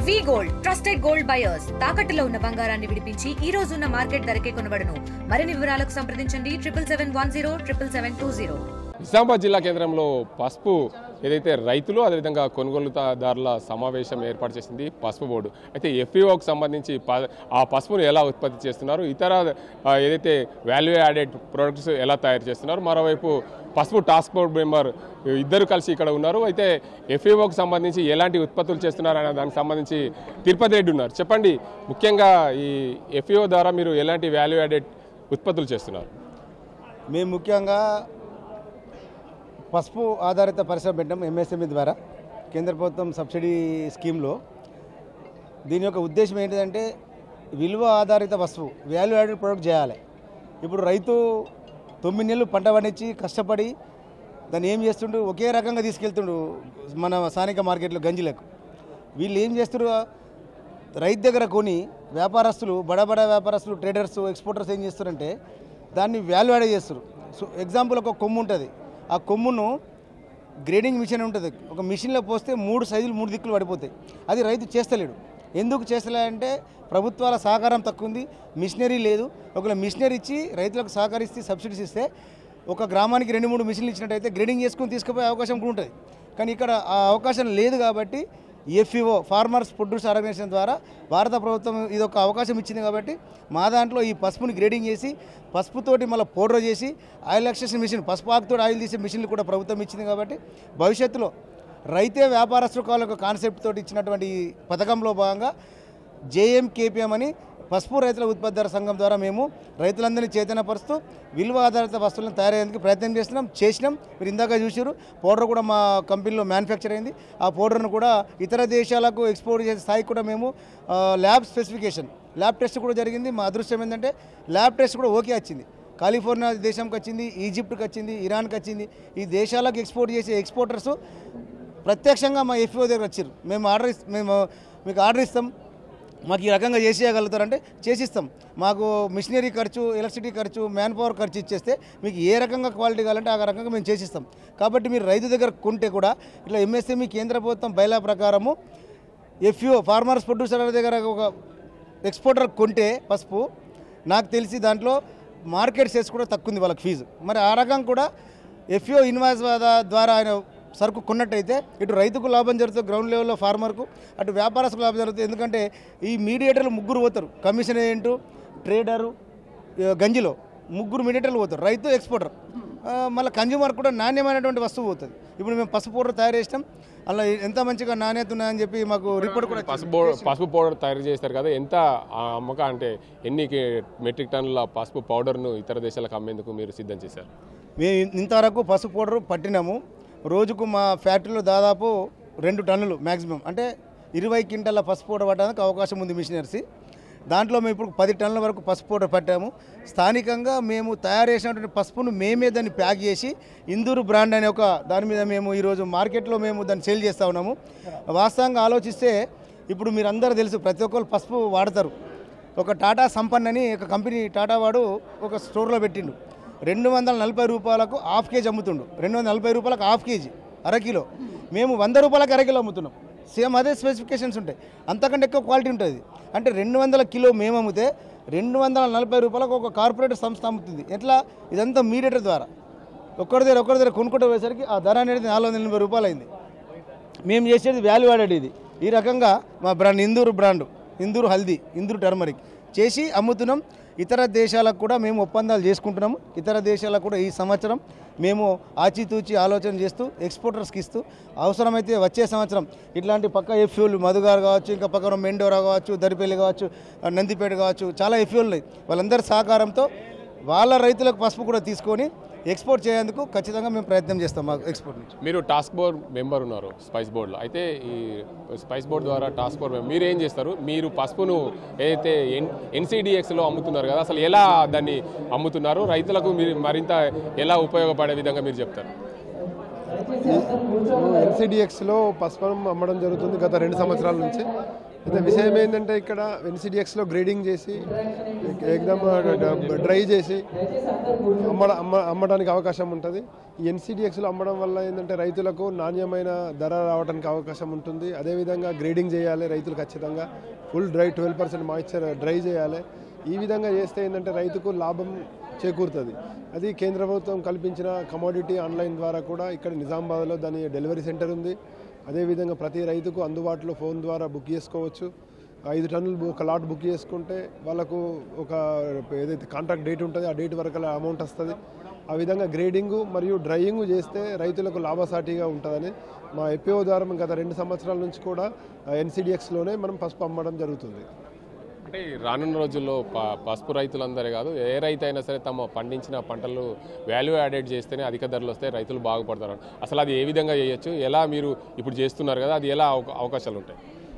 వి gold trusted gold buyers తాకట్టులో ఉన్న బంగారాన్ని విడిపించి ఈ రోజు ఉన్న మార్కెట్ ధరకే కొనబడును. మరిన్ని వివరాలకు సంప్రదించండి 77107720. నిజామాబాద్ జిల్లా కేంద్రంలో పసుపు ఏదైతే రైతులు అదేవిధంగా కొనుగోలుదారుల సమావేశం ఏర్పాటు చేసింది పసుపు బోర్డు. అయితే ఎఫ్ఈఓకి సంబంధించి ఆ పసుపును ఎలా ఉత్పత్తి చేస్తున్నారు, ఇతర ఏదైతే వాల్యూ యాడెడ్ ప్రొడక్ట్స్ ఎలా తయారు చేస్తున్నారు, మరోవైపు పసుపు టాస్క్ ఫోర్స్ మెంబర్ ఇద్దరు కలిసి ఇక్కడ ఉన్నారు. అయితే ఎఫ్ఈఓకి సంబంధించి ఎలాంటి ఉత్పత్తులు చేస్తున్నారు అనే దానికి సంబంధించి తిరుపతి రెడ్డి ఉన్నారు. చెప్పండి, ముఖ్యంగా ఈ ఎఫ్ఈఓ ద్వారా మీరు ఎలాంటి వాల్యూ యాడెడ్ ఉత్పత్తులు చేస్తున్నారు? మేము ముఖ్యంగా పసుపు ఆధారిత పరిశ్రమ పెట్టాం ఎంఎస్ఎంఈ ద్వారా కేంద్ర ప్రభుత్వం సబ్సిడీ స్కీమ్లో. దీని యొక్క ఉద్దేశం ఏంటిదంటే విలువ ఆధారిత వస్తువు వాల్యూ యాడెడ్ ప్రొడక్ట్ చేయాలి. ఇప్పుడు రైతు 9 నెలలు పంట పండించి కష్టపడి దాన్ని ఏం చేస్తుండ్రు, ఒకే రకంగా తీసుకెళ్తుండ్రు మన స్థానిక మార్కెట్లో గంజిలకు. వీళ్ళు ఏం చేస్తారు, రైతు దగ్గర కొని వ్యాపారస్తులు బడా వ్యాపారస్తులు ట్రేడర్స్ ఎక్స్పోర్టర్స్ ఏం చేస్తారంటే దాన్ని వాల్యూ యాడ్ చేస్తారు. సో ఎగ్జాంపుల్ ఒక కొమ్ము ఉంటుంది, ఆ కొమ్మును గ్రేడింగ్ మిషన్ ఉంటుంది, ఒక మిషన్లో పోస్తే 3 సైజులు 3 దిక్కులు పడిపోతాయి. అది రైతు చేస్తలేడు. ఎందుకు చేస్తలేదంటే ప్రభుత్వాల సహకారం తక్కువ ఉంది, మిషనరీ లేదు. ఒకవేళ మిషనరీ ఇచ్చి రైతులకు సహకరిస్తే సబ్సిడీస్ ఇస్తే ఒక గ్రామానికి 2-3 మిషన్లు ఇచ్చినట్టయితే గ్రేడింగ్ చేసుకుని తీసుకుపోయే అవకాశం కూడా ఉంటుంది. కానీ ఇక్కడ ఆ అవకాశం లేదు కాబట్టి ఎఫ్ఈఓ ఫార్మర్స్ ప్రొడ్యూస్ ఆర్గనైజేషన్ ద్వారా భారత ప్రభుత్వం ఇదొక అవకాశం ఇచ్చింది. కాబట్టి మా దాంట్లో ఈ పసుపుని గ్రేడింగ్ చేసి పసుపుతోటి మళ్ళీ పౌడర్ చేసి ఆయిల్ ఎక్స్ట్రాక్షన్ మిషన్, పసుపు ఆకుతో ఆయిల్ తీసే మిషన్లు కూడా ప్రభుత్వం ఇచ్చింది. కాబట్టి భవిష్యత్తులో రైతే వ్యాపారస్తుల ఒక కాన్సెప్ట్ తోటి ఇచ్చినటువంటి ఈ పథకంలో భాగంగా జేఎంకేపీఎం అని పసుపు రైతుల ఉత్పత్తిదారు సంఘం ద్వారా మేము రైతులందరినీ చైతన్యపరుస్తూ విలువ ఆధారిత వస్తువులను తయారయ్యేందుకు ప్రయత్నం చేసినాం. మీరు ఇందాక చూసారు, పౌడర్ కూడా మా కంపెనీలో మ్యానుఫ్యాక్చర్ అయింది. ఆ పౌడర్ను కూడా ఇతర దేశాలకు ఎక్స్పోర్ట్ చేసే స్థాయికి కూడా మేము ల్యాబ్ స్పెసిఫికేషన్ ల్యాబ్ టెస్ట్ కూడా జరిగింది. మా అదృష్టం ఏంటంటే ల్యాబ్ టెస్ట్ కూడా ఓకే వచ్చింది. కాలిఫోర్నియా దేశంకి వచ్చింది, ఈజిప్ట్కి వచ్చింది, ఇరాన్కి వచ్చింది. ఈ దేశాలకు ఎక్స్పోర్ట్ చేసే ఎక్స్పోర్టర్స్ ప్రత్యక్షంగా మా ఎఫ్ఓ దగ్గర వచ్చారు. మేము మీకు ఆర్డర్ ఇస్తాం, మాకు ఈ రకంగా చేసేయగలుగుతారంటే చేసిస్తాం. మాకు మిషనరీ ఖర్చు, ఎలక్ట్రిసిటీ ఖర్చు, మ్యాన్ పవర్ ఖర్చు ఇచ్చేస్తే మీకు ఏ రకంగా క్వాలిటీ కావాలంటే ఆ రకంగా మేము చేసిస్తాం. కాబట్టి మీరు రైతు దగ్గర కొంటే కూడా ఇట్లా ఎంఎస్ఎంఈ కేంద్ర ప్రభుత్వం బైలా ప్రకారము ఎఫ్ఓ ఫార్మర్స్ ప్రొడ్యూసర్ దగ్గర ఒక ఎక్స్పోర్టర్ కొంటే పసుపు నాకు తెలిసి దాంట్లో మార్కెట్ సేల్స్ కూడా తక్కువ ఉంది వాళ్ళకి ఫీజు. మరి ఆ రకంగా కూడా ఎఫ్ఓ ఇన్వాయిస్ ద్వారా ఆయన సరుకు కొన్నట్టయితే ఇటు రైతుకు లాభం జరుగుతుంది, గ్రౌండ్ లెవెల్లో ఫార్మర్కు, అటు వ్యాపారస్తుకు లాభం జరుగుతుంది. ఎందుకంటే ఈ మీడియేటర్లు 3 పోతారు, కమిషన్ ఏజెంటు, ట్రేడరు, గంజిలో 3 మీడియేటర్లు పోతారు, రైతు ఎక్స్పోర్టర్. మళ్ళీ కన్జ్యూమర్ కూడా నాణ్యమైనటువంటి వస్తువు పోతుంది. ఇప్పుడు మేము పసుపు పౌడర్ తయారు చేసినాం, అలా ఎంత మంచిగా నాణ్యత ఉన్నాయని చెప్పి మాకు రిపోర్ట్ కూడా. పసుపు పౌడర్ తయారు చేస్తారు కదా, ఎంత అమ్మక అంటే ఎన్ని మెట్రిక్ టన్నుల పసుపు పౌడర్ను ఇతర దేశాలకు అమ్మేందుకు మీరు సిద్ధం చేశారు? మేము ఇంతవరకు పసుపు పౌడర్ పట్టినాము. రోజుకు మా ఫ్యాక్టరీలో దాదాపు 2 టన్నులు మ్యాక్సిమం, అంటే 20 క్వింటాల పసుపు పౌడర్ పట్టడానికి అవకాశం ఉంది మిషనరీస్. దాంట్లో మేము ఇప్పుడు 10 టన్నుల వరకు పసుపు పౌడర్ పట్టాము. స్థానికంగా మేము తయారు చేసినటువంటి పసుపును మేమే దాన్ని ప్యాక్ చేసి ఇందూరు బ్రాండ్ అనే ఒక దాని మీద మేము ఈరోజు మార్కెట్లో మేము దాన్ని సేల్ చేస్తూ ఉన్నాము. వాస్తవంగా ఆలోచిస్తే ఇప్పుడు మీరు అందరూ తెలుసు, ప్రతి ఒక్కరు పసుపు వాడతారు. ఒక టాటా సంపన్ అని ఒక కంపెనీ, టాటా వాడు ఒక స్టోర్లో పెట్టిండు, 240 రూపాయలకు హాఫ్ కేజీ అమ్ముతుండు. 240 రూపాయలకు హాఫ్ కేజీ, అరకిలో. మేము 100 రూపాయలకు అరకిలో అమ్ముతున్నాం. సేమ్ అదే స్పెసిఫికేషన్స్ ఉంటాయి, అంతకంటే ఎక్కువ క్వాలిటీ ఉంటుంది. అంటే 200 కిలో మేము అమ్మితే 240 రూపాయలకు ఒక కార్పొరేట్ సంస్థ అమ్ముతుంది. ఎట్లా? ఇదంతా మీడియేటర్ ద్వారా ఒక్కరి దగ్గర కొనుక్కుంటూ పోయేసరికి ఆ ధర అనేది 480 రూపాయలు అయింది. మేము చేసేది వాల్యూ యాడెడ్. ఇది ఈ రకంగా మా బ్రాండ్ ఇందూరు హల్దీ, ఇందూరు టర్మరిక్ చేసి అమ్ముతున్నాం. ఇతర దేశాలకు కూడా మేము ఒప్పందాలు చేసుకుంటున్నాము. ఇతర దేశాలకు కూడా ఈ సంవత్సరం మేము ఆచితూచి ఆలోచన చేస్తూ ఎక్స్పోర్టర్స్కి ఇస్తూ, అవసరమైతే వచ్చే సంవత్సరం ఇట్లాంటి పక్క ఎఫ్యూలు మధుగారు కావచ్చు, ఇంకా పక్కన మెండోరా కావచ్చు, దరిపల్లి కావచ్చు, నందిపేట కావచ్చు, చాలా ఎఫ్యూలు ఉన్నాయి. వాళ్ళందరి సహకారంతో వాళ్ళ రైతులకు పసుపు కూడా తీసుకొని ఎక్స్పోర్ట్ చేసేందుకు ఖచ్చితంగా మేము ప్రయత్నం చేస్తాం. మా ఎక్స్పోర్ట్ నుంచి మీరు టాస్క్ బోర్డ్ మెంబర్ ఉన్నారు స్పైస్ బోర్డులో. అయితే ఈ స్పైస్ బోర్డు ద్వారా టాస్క్ బోర్డ్ మెంబర్ మీరు ఏం చేస్తారు? మీరు పసుపును ఏదైతే ఎన్సీడీఎక్స్లో అమ్ముతున్నారు కదా, అసలు ఎలా దాన్ని అమ్ముతున్నారు, రైతులకు మీరు మరింత ఎలా ఉపయోగపడే విధంగా మీరు చెప్తారు? ఎన్సీడీఎక్స్లో పసుపు అమ్మడం జరుగుతుంది గత 2 సంవత్సరాల నుంచి. అయితే విషయం ఏంటంటే ఇక్కడ ఎన్సిడిఎక్స్లో గ్రేడింగ్ చేసి ఎగ్జామ్ డ్రై చేసి అమ్మడానికి అవకాశం ఉంటుంది. ఈ ఎన్సిడిఎక్స్లో అమ్మడం వల్ల ఏంటంటే రైతులకు నాణ్యమైన ధర రావడానికి అవకాశం ఉంటుంది. అదేవిధంగా గ్రేడింగ్ చేయాలి రైతులు ఖచ్చితంగా ఫుల్ డ్రై 12% మాయిశ్చర్ డ్రై చేయాలి. ఈ విధంగా చేస్తే ఏంటంటే రైతుకు లాభం చేకూరుతుంది. అది కేంద్ర ప్రభుత్వం కల్పించిన కమోడిటీ ఆన్లైన్ ద్వారా కూడా ఇక్కడ నిజామాబాద్లో దాని డెలివరీ సెంటర్ ఉంది. అదేవిధంగా ప్రతి రైతుకు అందుబాటులో ఫోన్ ద్వారా బుక్ చేసుకోవచ్చు. 5 టన్నులు ఒక లాట్ బుక్ చేసుకుంటే వాళ్ళకు ఒక ఏదైతే కాంట్రాక్ట్ డేట్ ఉంటుందో ఆ డేట్ వరకు అమౌంట్ వస్తుంది. ఆ విధంగా గ్రేడింగు మరియు డ్రైయింగ్ చేస్తే రైతులకు లాభసాటిగా ఉంటుందని మా ఎపిఓ ద్వారా గత 2 సంవత్సరాల నుంచి కూడా ఎన్సిడిఎక్స్లోనే మనం పసుపు అమ్మడం జరుగుతుంది. అంటే రానున్న రోజుల్లో పసుపు రైతులందరే కాదు, ఏ రైతు అయినా సరే తమ పండించిన పంటలు వాల్యూ యాడెడ్ చేస్తేనే అధిక ధరలు వస్తే రైతులు బాగుపడతారు. అసలు అది ఏ విధంగా చేయొచ్చు, ఎలా మీరు ఇప్పుడు చేస్తున్నారు కదా, అది ఎలా అవకాశాలు ఉంటాయి?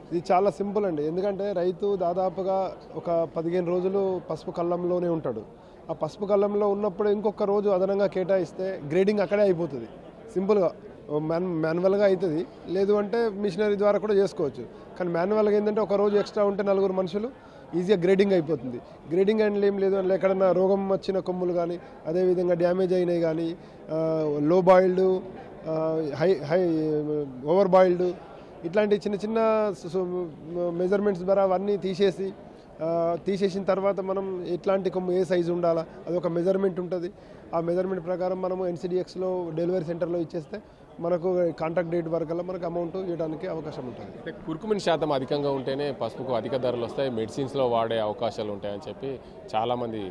ఇది చాలా సింపుల్ అండి. ఎందుకంటే రైతు దాదాపుగా ఒక 15 రోజులు పసుపు కళ్ళంలోనే ఉంటాడు. ఆ పసుపు కళ్ళంలో ఉన్నప్పుడు ఇంకొక రోజు అదనంగా కేటాయిస్తే గ్రేడింగ్ అక్కడే అయిపోతుంది. సింపుల్గా మాన్యువల్గా అవుతుంది, లేదు అంటే మిషనరీ ద్వారా కూడా చేసుకోవచ్చు. కానీ మాన్యువల్గా ఏంటంటే ఒక రోజు ఎక్స్ట్రా ఉంటే 4 మనుషులు ఈజీగా గ్రేడింగ్ అయిపోతుంది. గ్రేడింగ్ అండ్ ఏం లేదు అంటే ఎక్కడన్నా రోగం వచ్చిన కొమ్ములు కానీ, అదేవిధంగా డ్యామేజ్ అయినవి కానీ, లో బాయిల్డ్, హై ఓవర్ బాయిల్డ్, ఇట్లాంటి చిన్న చిన్న మెజర్మెంట్స్ ద్వారా అవన్నీ తీసేసిన తర్వాత మనం ఎట్లాంటి కొమ్ము ఏ సైజు ఉండాలా అది ఒక మెజర్మెంట్ ఉంటుంది. ఆ మెజర్మెంట్ ప్రకారం మనము ఎన్సిడిఎక్స్లో డెలివరీ సెంటర్లో ఇచ్చేస్తే మనకు కాంట్రాక్ట్ డేట్ వరకల్లా మనకు అమౌంట్ ఇవ్వడానికి అవకాశం ఉంటుంది. అంటే కుర్కుమిన్ శాతం అధికంగా ఉంటేనే పసుపుకు అధిక ధరలు వస్తాయి, మెడిసిన్స్లో వాడే అవకాశాలు ఉంటాయని చెప్పి చాలామంది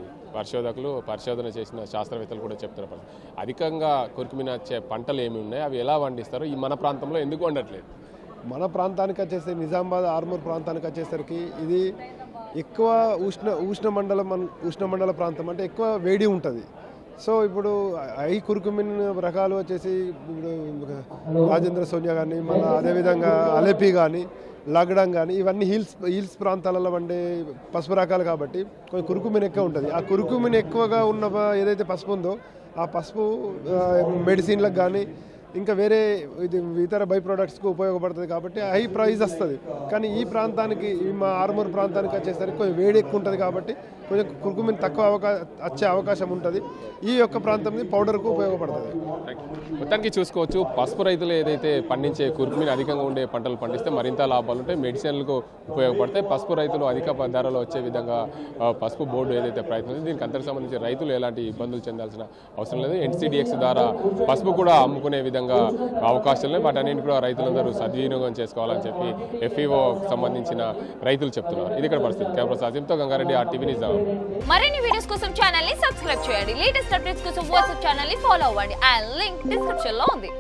పరిశోధన చేసిన శాస్త్రవేత్తలు కూడా చెప్తున్నారు. అధికంగా కుర్కుమిన్ వచ్చే పంటలు ఏమి ఉన్నాయి, అవి ఎలా పండిస్తారు, ఈ మన ప్రాంతంలో ఎందుకు వండట్లేదు? మన ప్రాంతానికి వచ్చేసరికి నిజామాబాద్ ఆర్మూర్ ప్రాంతానికి వచ్చేసరికి ఇది ఎక్కువ ఉష్ణమండల ప్రాంతం, అంటే ఎక్కువ వేడి ఉంటుంది. సో ఇప్పుడు హై కుర్కుమిన్ రకాలు వచ్చేసి ఇప్పుడు రాజేంద్ర సోనియా కానీ, మన అదేవిధంగా అలెపి కానీ, లగ్డాంగ్ కానీ, ఇవన్నీ హిల్స్ ప్రాంతాలలో వండే పసుపు రకాలు కాబట్టి కొంచెం కుర్కుమిన్ ఎక్కువ ఉంటుంది. ఆ కుర్కుమిన్ ఎక్కువగా ఉన్న ఏదైతే పసుపు ఉందో ఆ పసుపు మెడిసిన్లకు కానీ ఇంకా వేరే ఇతర బై ప్రొడక్ట్స్కి ఉపయోగపడుతుంది కాబట్టి హై ప్రైస్ వస్తుంది. కానీ ఈ ప్రాంతానికి, మా ఆర్మూర్ ప్రాంతానికి వచ్చేసరికి కొంచెం వేడి ఎక్కువ ఉంటుంది కాబట్టి కొంచెం కుర్కుమిన్ తక్కువ వచ్చే అవకాశం ఉంటుంది. ఈ యొక్క ప్రాంతం పౌడర్కు ఉపయోగపడుతుంది. మొత్తానికి చూసుకోవచ్చు, పసుపు రైతులు ఏదైతే పండించే కుర్కుమిన్ అధికంగా ఉండే పంటలు పండిస్తే మరింత లాభాలు ఉంటాయి, మెడిసిన్లకు ఉపయోగపడతాయి. పసుపు రైతులు అధిక ధరలో వచ్చే విధంగా పసుపు బోర్డు ఏదైతే ప్రయత్నం దీనికి అంతకు సంబంధించి రైతులు ఎలాంటి ఇబ్బందులు చెందాల్సిన అవసరం లేదు. ఎన్సిడిఎక్స్ ద్వారా పసుపు కూడా అమ్ముకునే విధంగా అవకాశాలు ఉన్నాయి. వాటన్నింటి కూడా రైతులందరూ సద్వినియోగం చేసుకోవాలని చెప్పి ఎఫ్ఈఓ సంబంధించిన రైతులు చెప్తున్నారు. ఇది ఇక్కడ పరిస్థితి. కెమెరా సాజింతో గంగారెడ్డి, RTV నిజామాబాద్. మరిన్ని వీడియోస్ కోసం ఛానల్ ని సబ్స్క్రైబ్ చేయండి. లేటెస్ట్ అప్డేట్స్ కోసం వాట్సాప్ ఛానల్ ని ఫాలో అవ్వండి. ఆ లింక్ డిస్క్రిప్షన్ లో ఉంది.